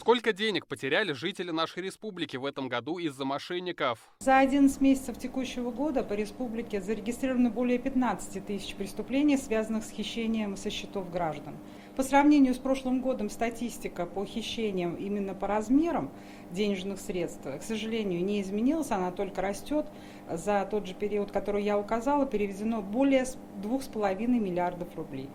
Сколько денег потеряли жители нашей республики в этом году из-за мошенников? За 11 месяцев текущего года по республике зарегистрировано более 15 тысяч преступлений, связанных с хищением со счетов граждан. По сравнению с прошлым годом статистика по хищениям именно по размерам денежных средств, к сожалению, не изменилась, она только растет. За тот же период, который я указала, переведено более 2,5 миллиардов рублей.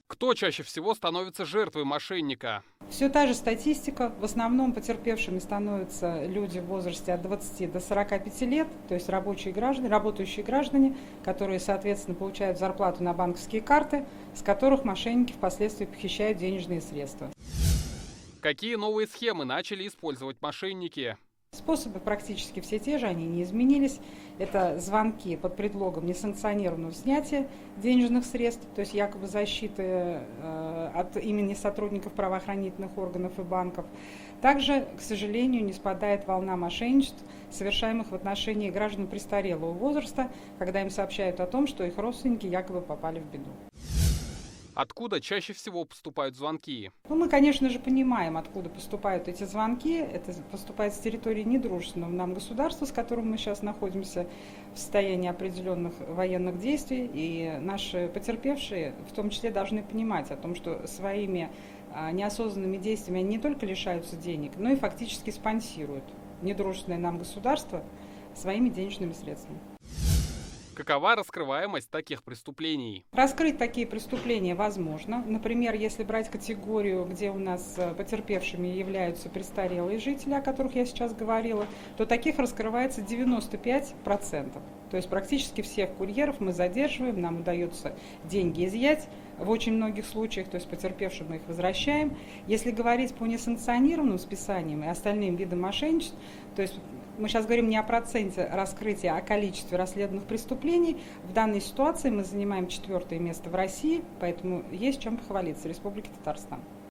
Кто чаще всего становится жертвой мошенника? Все та же статистика. В основном потерпевшими становятся люди в возрасте от 20 до 45 лет, то есть рабочие граждане, работающие граждане, которые, соответственно, получают зарплату на банковские карты, с которых мошенники впоследствии похищают денежные средства. Какие новые схемы начали использовать мошенники? Способы практически все те же, они не изменились. Это звонки под предлогом несанкционированного снятия денежных средств, то есть якобы защиты от имени сотрудников правоохранительных органов и банков. Также, к сожалению, не спадает волна мошенничеств, совершаемых в отношении граждан престарелого возраста, когда им сообщают о том, что их родственники якобы попали в беду. Откуда чаще всего поступают звонки? Мы, конечно же, понимаем, откуда поступают эти звонки. Это поступает с территории недружественного нам государства, с которым мы сейчас находимся в состоянии определенных военных действий. И наши потерпевшие в том числе должны понимать о том, что своими неосознанными действиями они не только лишаются денег, но и фактически спонсируют недружественное нам государство своими денежными средствами. Какова раскрываемость таких преступлений? Раскрыть такие преступления возможно. Например, если брать категорию, где у нас потерпевшими являются престарелые жители, о которых я сейчас говорила, то таких раскрывается 95%. То есть практически всех курьеров мы задерживаем, нам удается деньги изъять в очень многих случаях, то есть потерпевшим мы их возвращаем. Если говорить по несанкционированным списаниям и остальным видам мошенничеств, то есть мы сейчас говорим не о проценте раскрытия, а о количестве расследованных преступлений. В данной ситуации мы занимаем 4-е место в России, поэтому есть чем похвалиться Республике Татарстан.